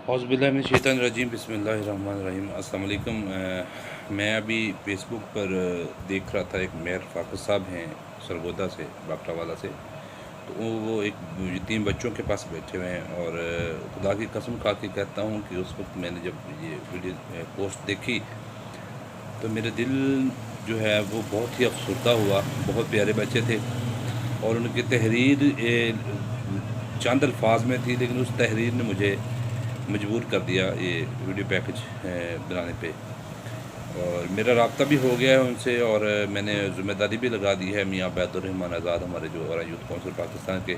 औज़ुबिल्लाहिमिनश्शैतानिर्रजीम बिस्मिल्लाहिर्रहमानिर्रहीम। अस्सलाम वालेकुम। मैं अभी फ़ेसबुक पर देख रहा था, एक मेयर फाकू साहब हैं सरगोदा से, बाकरावाला से। तो वो एक यतीम बच्चों के पास बैठे हुए हैं, और खुदा की कसम खा के कहता हूँ कि उस वक्त मैंने जब ये वीडियो पोस्ट देखी तो मेरे दिल जो है वो बहुत ही अफसरदा हुआ। बहुत प्यारे बच्चे थे, और उनकी तहरीर चंद अल्फाज में थी, लेकिन उस तहरीर ने मुझे मजबूर कर दिया ये वीडियो पैकेज बनाने पे। और मेरा राब्ता भी हो गया है उनसे, और मैंने ज़िम्मेदारी भी लगा दी है। मियाँ बैदुर्रहमान आज़ाद, हमारे जो यूथ काउंसिल पाकिस्तान के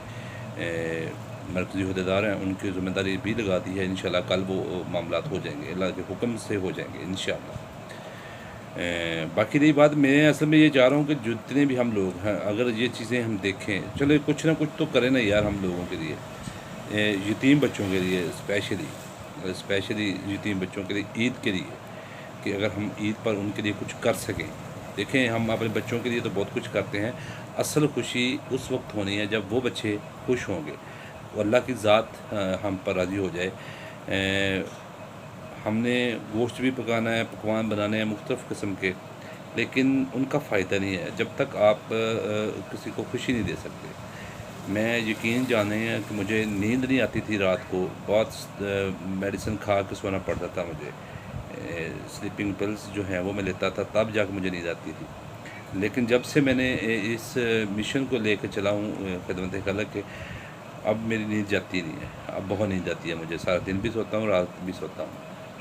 मरकज़ी अहदेदार हैं, उनकी ज़िम्मेदारी भी लगा दी है। इंशाल्लाह कल वो मामलात हो जाएंगे, अल्लाह के हुक्म से हो जाएंगे इंशाल्लाह। बाकी रही बात, मैं असल में ये चाह रहा हूँ कि जितने भी हम लोग हैं, अगर ये चीज़ें हम देखें, चलो कुछ ना कुछ तो करें ना यार हम लोगों के लिए, यतीम बच्चों के लिए स्पेशली यतीम बच्चों के लिए, ईद के लिए, कि अगर हम ईद पर उनके लिए कुछ कर सकें। देखें, हम अपने बच्चों के लिए तो बहुत कुछ करते हैं, असल खुशी उस वक्त होनी है जब वो बच्चे खुश होंगे, वो अल्लाह की ज़ात हम पर राज़ी हो जाए। हमने गोश्त भी पकाना है, पकवान बनाने हैं मुख्तलिफ़ किस्म के, लेकिन उनका फ़ायदा नहीं है जब तक आप किसी को खुशी नहीं दे सकते। मैं यकीन जाने हैं कि मुझे नींद नहीं आती थी रात को, बहुत मेडिसिन खा के सोना पड़ता था मुझे। स्लीपिंग पिल्स जो हैं वो मैं लेता था, तब जाकर मुझे नींद आती थी। लेकिन जब से मैंने इस मिशन को लेकर चला हूँ खिदमत खल्क़ के, अब मेरी नींद जाती नहीं है। अब बहुत नींद आती है मुझे, सारा दिन भी सोता हूँ, रात भी सोता हूँ।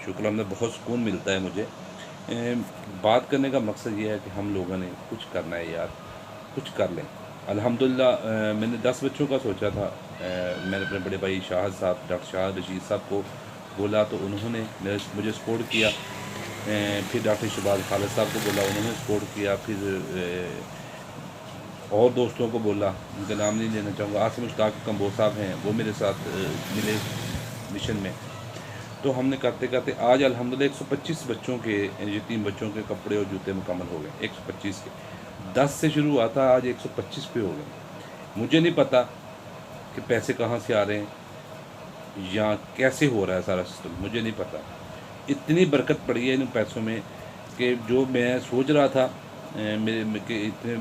शुक्र हमने, बहुत सुकून मिलता है मुझे। बात करने का मकसद ये है कि हम लोगों ने कुछ करना है यार, कुछ कर लें। अल्हम्दुलिल्लाह मैंने 10 बच्चों का सोचा था। मैंने अपने बड़े भाई शाहद साहब, डॉक्टर शाहद रशीद साहब को बोला तो उन्होंने मुझे सपोर्ट किया। फिर डॉक्टर शहबाज खालिद साहब को बोला, उन्होंने सपोर्ट किया। फिर और दोस्तों को बोला, उनका नाम नहीं लेना चाहूँगा, आसिम मुश्ताक कंबोज साहब हैं, वो मेरे साथ मिले मिशन में। तो हमने करते करते आज अल्हम्दुलिल्लाह 125 बच्चों के, यतीम बच्चों के कपड़े और जूते मुकम्मल हो गए। 125 के, 10 से शुरू हुआ था, आज 125 पे हो गए। मुझे नहीं पता कि पैसे कहाँ से आ रहे हैं या कैसे हो रहा है सारा सिस्टम, मुझे नहीं पता। इतनी बरकत पड़ी है इन पैसों में कि जो मैं सोच रहा था मेरे के इतने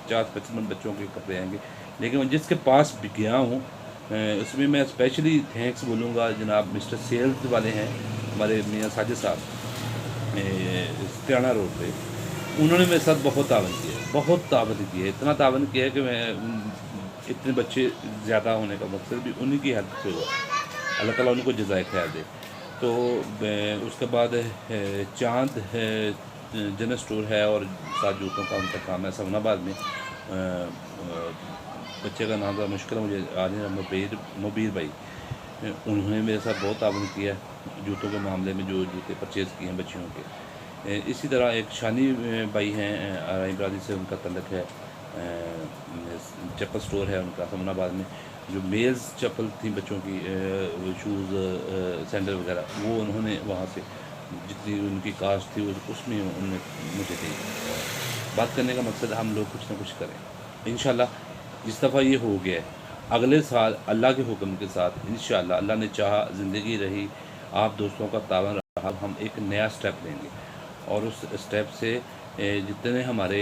50-55 बच्चों के कपड़े आएंगे, लेकिन जिसके पास भी गया हूँ उसमें मैं स्पेशली थैंक्स बोलूँगा जनाब मिस्टर सेल्स वाले हैं, हमारे मियाँ साजिद साहब, सत्याना रोड पे। उन्होंने मेरे साथ बहुत तावन किया है, बहुत तावन किया है, इतना तावन किया है कि मैं इतने बच्चे ज़्यादा होने का मकसद भी उन्हीं की हेल्प से हुआ। अल्लाह ताला उनको जज़ाए खैर दे। तो उसके बाद चांद जनरल स्टोर है, और 7 जूतों का उनका काम है सवनाबाद में। बच्चे का नाम ज़रा मुश्किल है मुझे आज नहीं, मुबीर भाई, उन्होंने मेरे साथ बहुत तावन किया है जूतों के मामले में, जो जूते परचेज़ किए हैं बच्चियों के। इसी तरह एक शानी भाई हैं, आराई बरादरी से उनका तल्लक है, चप्पल स्टोर है उनका समनाबाद में। जो मेल्स चप्पल थी बच्चों की, शूज़, सैंडल वगैरह, वो उन्होंने वहाँ से जितनी उनकी कास्ट थी उसमें उन्होंने मुझे दी। बात करने का मकसद, हम लोग कुछ ना कुछ करें इंशाल्लाह। इस दफ़ा ये हो गया है, अगले साल अल्लाह के हुक्म के साथ इंशाल्लाह, अल्लाह ने चाहा, ज़िंदगी रही, आप दोस्तों का तावन रहा, हम एक नया स्टेप लेंगे। और उस स्टेप से जितने हमारे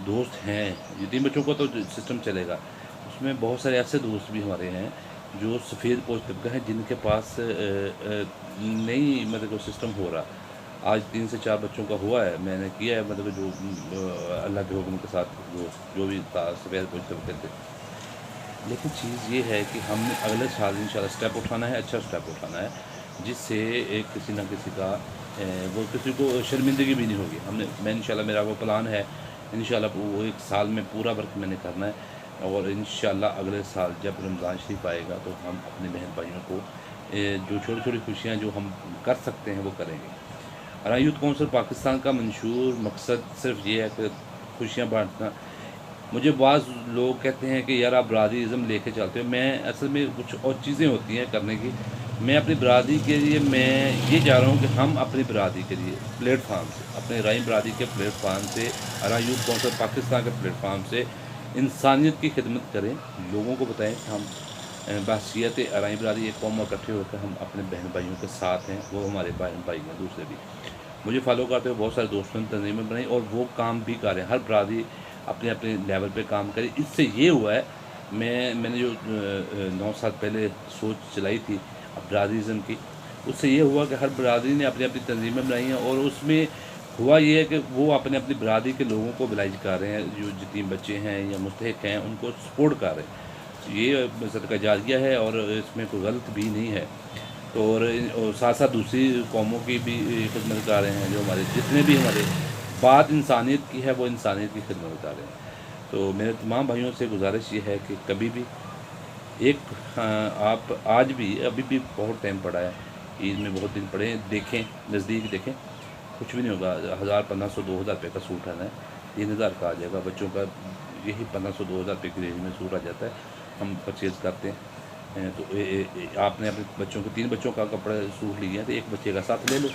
दोस्त हैं, यतीम बच्चों का तो सिस्टम चलेगा, उसमें बहुत सारे ऐसे दोस्त भी हमारे हैं जो सफ़ेद पोश तबका हैं, जिनके पास नहीं मतलब सिस्टम हो रहा। आज 3 से 4 बच्चों का हुआ है, मैंने किया है, मतलब जो अल्लाह के हुक्म के साथ जो भी सफ़ेद पोश तबके थे। लेकिन चीज़ ये है कि हमने अगले साल इंशाल्लाह स्टेप उठाना है, अच्छा स्टेप उठाना है, जिससे एक किसी न किसी का वो किसी को शर्मिंदगी भी नहीं होगी। मैं इंशाल्लाह, मेरा वो प्लान है इंशाल्लाह, वो 1 साल में पूरा वर्क मैंने करना है। और इंशाल्लाह अगले साल जब रमज़ान शरीफ आएगा तो हम अपने बहन भाइयों को जो छोटी छोटी खुशियाँ जो हम कर सकते हैं वो करेंगे। और यूथ काउंसिल पाकिस्तान का मंशूर मकसद सिर्फ ये है कि खुशियाँ बांटना। मुझे बाज़ लोग कहते हैं कि यार आप बरादरीज़म लेके चलते हो, मैं असल में कुछ और चीज़ें होती हैं करने की। मैं अपनी बरादरी के लिए, मैं ये चाह रहा हूँ कि हम अपनी बरादरी के लिए प्लेटफार्म से, अपने राइम बरादरी के प्लेटफार्म से, अरा यूथ काउंसिल पाकिस्तान के प्लेटफार्म से इंसानियत की खिदमत करें, लोगों को बताएं कि हम बहसीत अराई बरादरी एक कौम इकट्ठे होकर हम अपने बहन भाइयों के साथ हैं, वो हमारे बहन भाई हैं दूसरे भी। मुझे फॉलो करते हुए बहुत सारे दोस्तों ने तंजीमें बनाई और वो काम भी कर रहे हैं, हर बरादरी अपने अपने लेवल पे काम करे। इससे ये हुआ है, मैंने जो 9 साल पहले सोच चलाई थी बरादरीज़म की, उससे ये हुआ कि हर बरादरी ने अपनी अपनी तंजीमें बनाई हैं और उसमें हुआ ये है कि वो अपने अपनी बरादरी के लोगों को बिलाइज कर रहे हैं, जो यतीम बच्चे हैं या मुस्तहिक हैं उनको सपोर्ट कर रहे हैं। ये सदका जारिया है और इसमें कोई गलत भी नहीं है। तो और साथ साथ दूसरी कौमों की भी खिदमत कर रहे हैं, जो हमारे जितने भी हमारे बात इंसानियत की है वो इंसानियत की खिदमत कर रहे हैं। तो मेरे तमाम भाइयों से गुजारिश ये है कि कभी भी एक आप आज भी अभी भी बहुत टाइम पड़ा है, ईद में बहुत दिन पड़े हैं, देखें नज़दीक देखें, कुछ भी नहीं होगा। 1000 1500 2000 रुपये का सूट आना है, 3000 का आ जाएगा। बच्चों का यही 1500 2000 रुपये की रेंज में सूट आ जाता है, हम परचेज़ करते हैं। तो आपने अपने बच्चों को 3 बच्चों का कपड़ा सूट लिया है तो एक बच्चे का साथ ले लो,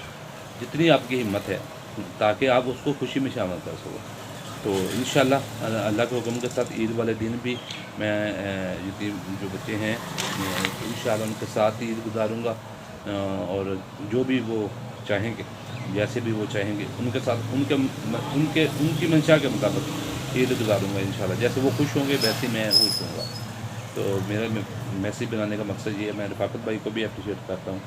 जितनी आपकी हिम्मत है, ताकि आप उसको खुशी में शामिल कर सको। तो इंशाल्लाह अल्लाह के हुक्म के साथ ईद वाले दिन भी मैं जो बच्चे हैं इंशाल्लाह उनके साथ ईद गुजारूँगा, और जो भी वो चाहेंगे, जैसे भी वो चाहेंगे उनके साथ उनकी मंशा के मुताबिक ईद गुजारूँगा इंशाल्लाह। जैसे वो खुश होंगे वैसे ही मैं खुश होऊंगा। तो मेरा मैसेज बनाने का मकसद ये है। मैं रफ़ाकत भाई को भी अप्रिशिएट करता हूँ,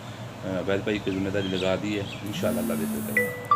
वैद भाई की ज़िम्मेदारी लगा दी है, इंशाल्लाह अल्लाह देते रहेगा।